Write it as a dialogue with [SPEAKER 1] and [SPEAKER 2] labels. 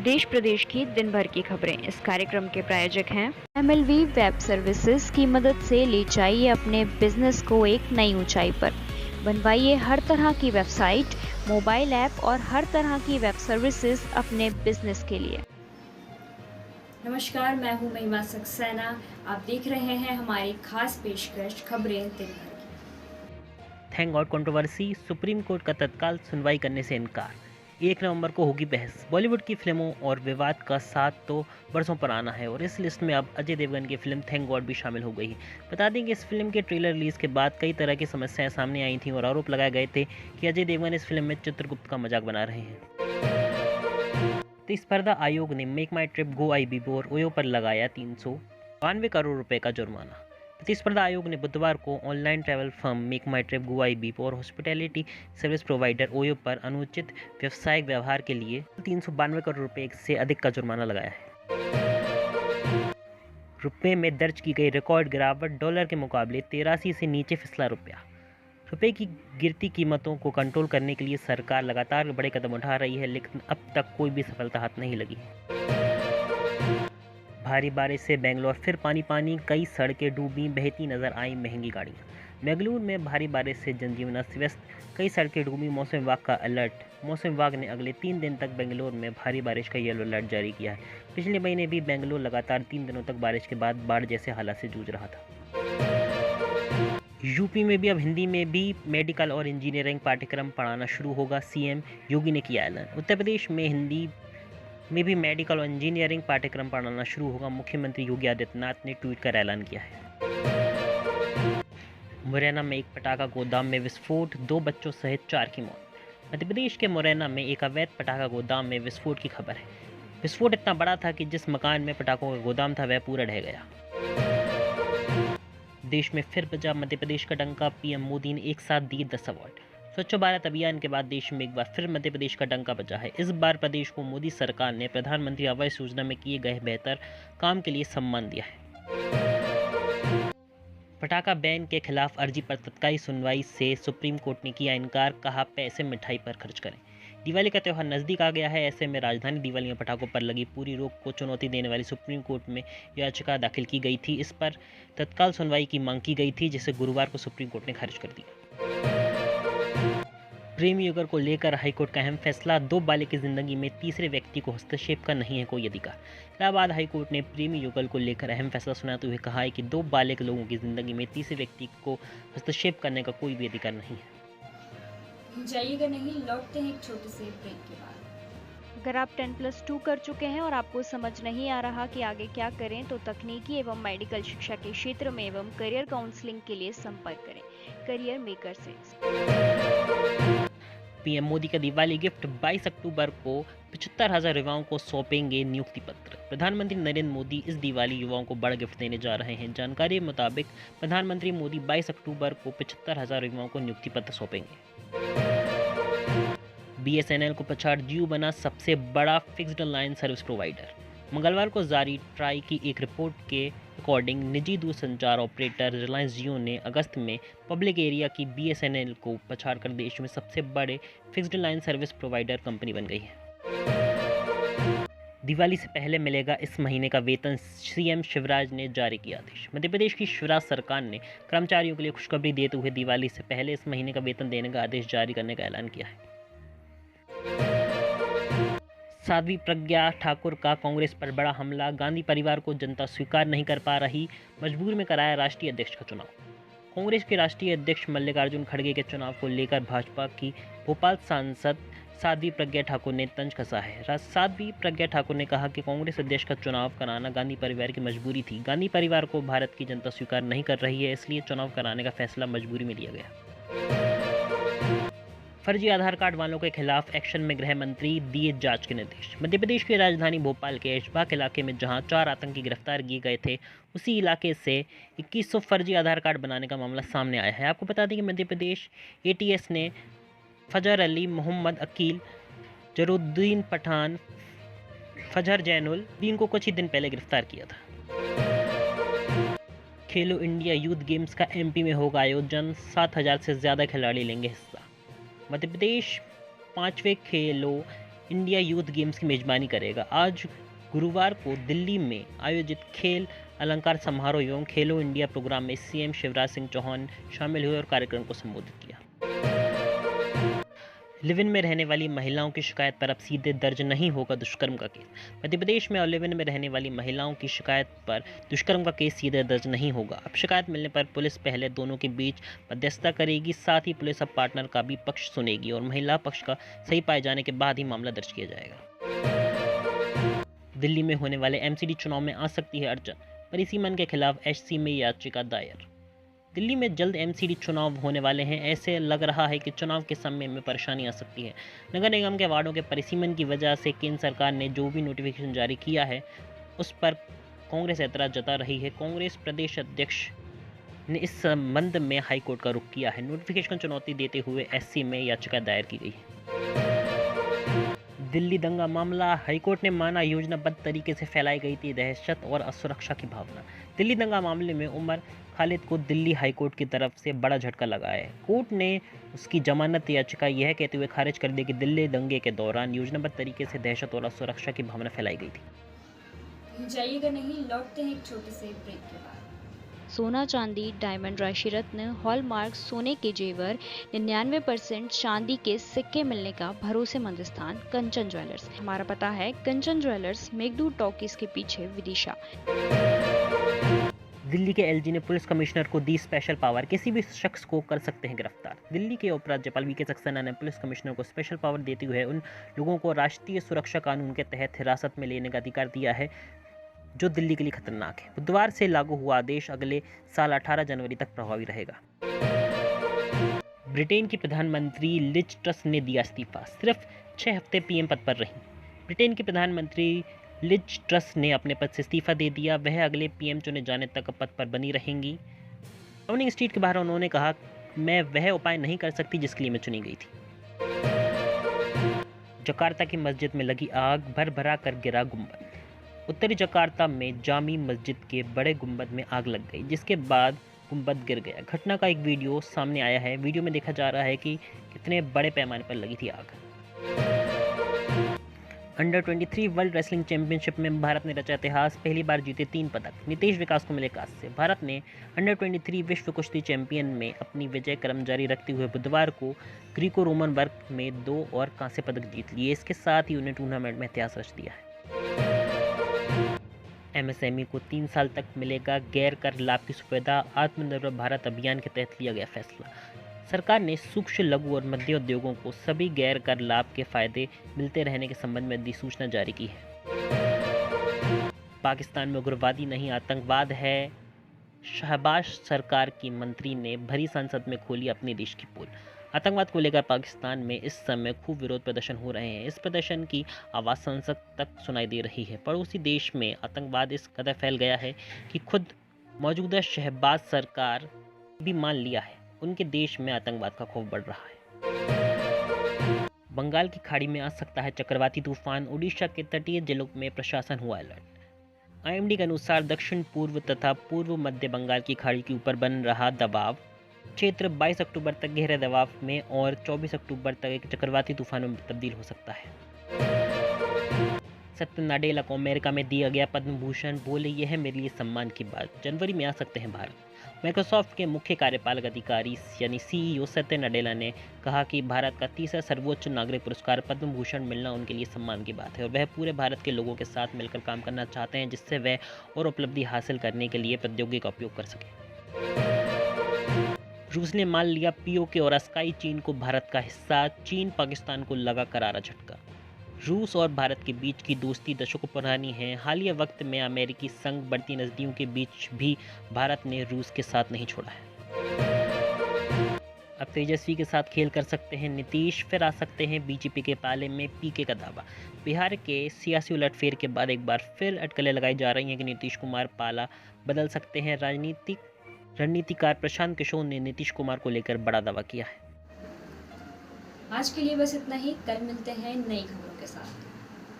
[SPEAKER 1] देश प्रदेश की दिन भर की खबरें। इस कार्यक्रम के प्रायोजक हैं MLV वेब सर्विसेज की मदद से ले जाइए अपने बिजनेस को एक नई ऊंचाई पर। बनवाइए हर तरह की वेबसाइट, मोबाइल ऐप और हर तरह की वेब सर्विसेज अपने बिजनेस के लिए।
[SPEAKER 2] नमस्कार, मैं हूं महिमा सक्सेना। आप देख रहे हैं हमारी खास पेशकश खबरें दिन भर की।
[SPEAKER 3] Thank God controversy, supreme court का तत्काल सुनवाई करने से इनकार। 1 नवंबर को होगी बहस। बॉलीवुड की फिल्मों और विवाद का साथ तो बरसों पर आना है और इस लिस्ट में अब अजय देवगन की फिल्म थैंक गॉड भी शामिल हो गई है। बता दें कि इस फिल्म के ट्रेलर रिलीज के बाद कई तरह की समस्याएं सामने आई थीं और आरोप लगाए गए थे कि अजय देवगन इस फिल्म में चित्रगुप्त का मजाक बना रहे हैं। प्रतिस्पर्धा आयोग ने make my trip go I before OYO पर लगाया 392 करोड़ रुपए का जुर्माना। प्रतिस्पर्धा आयोग ने बुधवार को online travel firm make my trip go I before और हॉस्पिटैलिटी सर्विस प्रोवाइडर ओयो पर अनुचित व्यावसायिक व्यवहार के लिए 392 करोड़ रुपए से अधिक का जुर्माना लगाया है। रुपए में दर्ज की गई रिकॉर्ड गिरावट, डॉलर के मुकाबले 83 से नीचे फिसला रुपया। रुपए की गिरती कीमतों को कंट्रोल करने के लिए सरकार लगातार बड़े कदम उठा रही है, लेकिन अब तक कोई भी सफलता हाथ नहीं लगी। भारी बारिश से बेंगलोर फिर पानी पानी, कई सड़कें डूबी, बहती नजर आई महंगी गाड़ियां। बेंगलुरु में भारी बारिश से जनजीवन अस्त व्यस्त, कई सड़कें डूबी। मौसम विभाग का अलर्ट। मौसम विभाग ने अगले 3 दिन तक बेंगलुरु में भारी बारिश का येलो अलर्ट जारी किया है। पिछले महीने भी बेंगलुरु लगातार 3 दिनों तक बारिश के बाद बाढ़ जैसे हालात से जूझ रहा था। यूपी में भी अब हिंदी में भी मेडिकल और इंजीनियरिंग पाठ्यक्रम पढ़ाना शुरू होगा, सीएम योगी ने किया ऐलान। उत्तर प्रदेश में हिंदी में भी मेडिकल और इंजीनियरिंग पाठ्यक्रम पढ़ाना शुरू होगा, मुख्यमंत्री योगी आदित्यनाथ ने ट्वीट कर ऐलान किया है। मुरैना में एक पटाखा गोदाम में विस्फोट, 2 बच्चों सहित 4 की मौत। मध्य प्रदेश के मुरैना में एक अवैध पटाखा गोदाम में विस्फोट की खबर है। विस्फोट इतना बड़ा था कि जिस मकान में पटाखों का गोदाम था वह पूरा ढह गया। देश में फिर बजा मध्य प्रदेश का डंका, पीएम मोदी ने एक साथ दिए 10 अवार्ड। स्वच्छ भारत अभियान के बाद देश में एक बार फिर मध्य प्रदेश का डंका बजा है। इस बार प्रदेश को मोदी सरकार ने प्रधानमंत्री आवास योजना में किए गए बेहतर काम के लिए सम्मान दिया है। पटाखा बैन के खिलाफ अर्जी पर तत्काल सुनवाई से सुप्रीम कोर्ट ने किया इनकार, कहा पैसे मिठाई पर खर्च करें। दिवाली का त्यौहार नजदीक आ गया है, ऐसे में राजधानी दिवाली में पटाखों पर लगी पूरी रोक को चुनौती देने वाली सुप्रीम कोर्ट में याचिका दाखिल की गई थी। इस पर तत्काल सुनवाई की मांग की गई थी, जिसे गुरुवार को सुप्रीम कोर्ट ने खारिज कर दिया। प्रेमी युगल को लेकर हाईकोर्ट का अहम फैसला, 2 बालिग की जिंदगी में तीसरे व्यक्ति को हस्तक्षेप का नहीं है कोई अधिकार। इलाहाबाद हाईकोर्ट ने प्रेमी युगल को लेकर अहम फैसला सुनाते हुए कहा है कि 2 बालिग लोगों की जिंदगी में तीसरे व्यक्ति को हस्तक्षेप करने का कोई भी अधिकार नहीं है।
[SPEAKER 2] जाइएगा नहीं, लौटते हैं एक छोटे से ब्रेक के बाद।
[SPEAKER 1] अगर आप 10+2 कर चुके हैं और आपको समझ नहीं आ रहा कि आगे क्या करें, तो तकनीकी एवं मेडिकल शिक्षा के क्षेत्र में एवं करियर काउंसलिंग के लिए संपर्क करें करियर मेकर से।
[SPEAKER 3] पीएम मोदी का दिवाली गिफ्ट, 22 अक्टूबर को 75,000 युवाओं को सौंपेंगे नियुक्ति पत्र। प्रधानमंत्री नरेंद्र मोदी इस दिवाली युवाओं को बड़ा गिफ्ट देने जा रहे हैं। जानकारी के मुताबिक प्रधानमंत्री मोदी 22 अक्टूबर को 75,000 युवाओं को नियुक्ति पत्र सौंपेंगे। बीएसएनएल को पछाड़ जियो बना सबसे बड़ा फिक्स्ड लाइन सर्विस प्रोवाइडर। मंगलवार को जारी ट्राई की एक रिपोर्ट के अकॉर्डिंग निजी दूरसंचार ऑपरेटर रिलायंस जियो ने अगस्त में पब्लिक एरिया की बीएसएनएल को पछाड़कर देश में सबसे बड़े fixed line service provider company बन गई है। दिवाली से पहले मिलेगा इस महीने का वेतन, सीएम शिवराज ने जारी किया आदेश। मध्य प्रदेश की शिवराज सरकार ने कर्मचारियों के लिए खुशखबरी देते हुए दिवाली से पहले इस महीने का वेतन देने का आदेश जारी करने का ऐलान किया है। साध्वी प्रज्ञा ठाकुर का कांग्रेस पर बड़ा हमला, गांधी परिवार को जनता स्वीकार नहीं कर पा रही, मजबूर में कराया राष्ट्रीय अध्यक्ष का चुनाव। कांग्रेस के राष्ट्रीय अध्यक्ष मल्लिकार्जुन खड़गे के चुनाव को लेकर भाजपा की भोपाल सांसद साध्वी प्रज्ञा ठाकुर ने तंज कसा है। साध्वी प्रज्ञा ठाकुर ने कहा कि कांग्रेस अध्यक्ष का चुनाव कराना गांधी परिवार की मजबूरी थी। गांधी परिवार को भारत की जनता स्वीकार नहीं कर रही है, इसलिए चुनाव कराने का फैसला मजबूरी में लिया गया। फर्जी आधार कार्ड वालों के खिलाफ एक्शन में गृह मंत्री दिए जांच के निर्देश। मध्य प्रदेश की राजधानी भोपाल के ऐशबाग इलाके में जहां 4 आतंकी गिरफ्तार किए गए थे, उसी इलाके से 2100 फर्जी आधार कार्ड बनाने का मामला सामने आया है। आपको बता दें कि मध्य प्रदेश एटीएस ने फजर अली, मोहम्मद अकील, जरूद्दीन पठान, फजर जैनुल दीन को कुछ ही दिन पहले गिरफ्तार किया था। खेलो इंडिया यूथ गेम्स का एमपी में होगा आयोजन, 7000 से ज़्यादा खिलाड़ी लेंगे हिस्सा। मध्य प्रदेश 5वें खेलो इंडिया यूथ गेम्स की मेजबानी करेगा। आज गुरुवार को दिल्ली में आयोजित खेल अलंकार समारोह एवं खेलो इंडिया प्रोग्राम में सीएम शिवराज सिंह चौहान शामिल हुए और कार्यक्रम को संबोधित किया। लिव इन में रहने वाली महिलाओं की शिकायत पर अब सीधे दर्ज नहीं होगा दुष्कर्म का केस। मध्य प्रदेश में लिव इन में रहने वाली महिलाओं की शिकायत पर दुष्कर्म का केस सीधे दर्ज नहीं होगा। अब शिकायत मिलने पर पुलिस पहले दोनों के बीच मध्यस्थता करेगी, साथ ही पुलिस अब पार्टनर का भी पक्ष सुनेगी और महिला पक्ष का सही पाए जाने के बाद ही मामला दर्ज किया जाएगा। दिल्ली में होने वाले एमसीडी चुनाव में आ सकती है अड़चन, परिसीमन के खिलाफ एचसी में याचिका दायर। दिल्ली में जल्द एमसीडी चुनाव होने वाले हैं, ऐसे लग रहा है कि चुनाव के समय में परेशानी आ सकती है। नगर निगम के वार्डों के परिसीमन की वजह से केंद्र सरकार ने जो भी नोटिफिकेशन जारी किया है उस पर कांग्रेस ऐतराज जता रही है। कांग्रेस प्रदेश अध्यक्ष ने इस संबंध में हाईकोर्ट का रुख किया है। नोटिफिकेशन को चुनौती देते हुए एससी में याचिका दायर की गई है। दिल्ली दंगा मामला, हाईकोर्ट ने माना योजनाबद्ध तरीके से फैलाई गई थी दहशत और असुरक्षा की भावना। दिल्ली दंगा मामले में उमर खालिद को दिल्ली हाईकोर्ट की तरफ से बड़ा झटका लगा है। कोर्ट ने उसकी जमानत याचिका यह कहते हुए खारिज कर दी कि दिल्ली दंगे के दौरान योजनाबद्ध तरीके से दहशत और असुरक्षा की भावना फैलाई गई थी।
[SPEAKER 2] जाइएगा नहीं, लौटते हैं एक छोटे से ब्रेक के बाद।
[SPEAKER 1] सोना चांदी डायमंड राशि रत्न हॉलमार्क सोने के जेवर 99% चांदी के सिक्के मिलने का भरोसेमंद स्थान कंचन ज्वेलर्स। हमारा पता है कंचन ज्वेलर्स, मेघदूत टॉकीज के पीछे विदिशा।
[SPEAKER 3] दिल्ली के एलजी ने पुलिस कमिश्नर को दी स्पेशल पावर, किसी भी शख्स को कर सकते हैं गिरफ्तार। दिल्ली के उपराज्यपाल वीके सक्सेना ने पुलिस कमिश्नर को स्पेशल पावर देते हुए उन लोगों को राष्ट्रीय सुरक्षा कानून के तहत हिरासत में लेने का अधिकार दिया है जो दिल्ली के लिए खतरनाक है। बुधवार से लागू हुआ आदेश अगले साल 18 जनवरी तक प्रभावी रहेगा। ब्रिटेन की प्रधानमंत्री लिज ट्रस ने दिया इस्तीफा, सिर्फ 6 हफ्ते पीएम पद पर रही। ब्रिटेन की प्रधानमंत्री लिज ट्रस ने अपने पद से इस्तीफा दे दिया। वह अगले पीएम चुने जाने तक पद पर बनी रहेंगी। डाउनिंग स्ट्रीट के बाहर उन्होंने कहा, मैं वह उपाय नहीं कर सकती जिसके लिए मैं चुनी गई थी। जकार्ता की मस्जिद में लगी आग, भर भरा कर गिरा गुंबद। उत्तरी जकार्ता में जामी मस्जिद के बड़े गुंबद में आग लग गई, जिसके बाद गुंबद गिर गया। घटना का एक वीडियो सामने आया है। वीडियो में देखा जा रहा है कि कितने बड़े पैमाने पर लगी थी आग। अंडर 23 वर्ल्ड रेसलिंग चैंपियनशिप में भारत ने रचा इतिहास, पहली बार जीते 3 पदक। नितेश विकास को मिले कांस्य। भारत ने अंडर 23 विश्व कुश्ती चैंपियन में अपनी विजय क्रम जारी रखते हुए बुधवार को ग्रीको रोमन वर्ग में 2 और कांस्य पदक जीत लिए। इसके साथ ही उन्हें टूर्नामेंट में इतिहास रच दिया है। एमएसएमई को 3 साल तक मिलेगा गैर कर लाभ की सुविधा, आत्मनिर्भर भारत अभियान के तहत लिया गया फैसला। सरकार ने सूक्ष्म लघु और मध्य उद्योगों को सभी गैर कर लाभ के फायदे मिलते रहने के संबंध में अधिसूचना जारी की है। पाकिस्तान में उग्रवादी नहीं आतंकवाद है, शहबाज सरकार की मंत्री ने भरी संसद में खोली अपने देश की पोल। आतंकवाद को लेकर पाकिस्तान में इस समय खूब विरोध प्रदर्शन हो रहे हैं। इस प्रदर्शन की आवाज़ संसद तक सुनाई दे रही है। पड़ोसी देश में आतंकवाद इस कदर फैल गया है कि खुद मौजूदा शहबाज सरकार भी मान लिया है उनके देश में आतंकवाद का खौफ बढ़ रहा है। बंगाल की खाड़ी में आ सकता है चक्रवाती तूफान, उड़ीसा के तटीय जिलों में प्रशासन हुआ अलर्ट। आईएमडी के अनुसार दक्षिण पूर्व तथा पूर्व मध्य बंगाल की खाड़ी के ऊपर बन रहा दबाव क्षेत्र 22 अक्टूबर तक गहरे दबाव में और 24 अक्टूबर तक एक चक्रवाती तूफान में तब्दील हो सकता है। सत्य नाडेला को अमेरिका में दिया गया पद्म भूषण, बोले यह है मेरे लिए सम्मान की बात, जनवरी में आ सकते हैं भारत। माइक्रोसॉफ्ट के मुख्य कार्यपालक अधिकारी यानी सीईओ सत्य नाडेला ने कहा कि भारत का तीसरा सर्वोच्च नागरिक पुरस्कार पद्म भूषण मिलना उनके लिए सम्मान की बात है और वह पूरे भारत के लोगों के साथ मिलकर काम करना चाहते हैं जिससे वह और उपलब्धि हासिल करने के लिए प्रौद्योगिकी का उपयोग कर सके। रूस ने मान लिया पीओके और अस्काई चीन को भारत का हिस्सा, चीन पाकिस्तान को लगा करारा झटका। रूस और भारत के बीच की दोस्ती दशकों पुरानी है। हालिया वक्त में अमेरिकी संग बढ़ती नजदीकियों के बीच भी भारत ने रूस के साथ नहीं छोड़ा है। अब तेजस्वी के साथ खेल कर सकते हैं नीतीश, फिर आ सकते हैं बीजेपी के पाले में पीके का दावा। बिहार के सियासी उलटफेर के बाद एक बार फिर अटकलें लगाई जा रही हैं कि नीतीश कुमार पाला बदल सकते हैं। रणनीतिकार प्रशांत किशोर ने नीतीश कुमार को लेकर बड़ा दावा किया है।
[SPEAKER 2] आज के लिए बस इतना ही, कल मिलते हैं नई खबरों के साथ।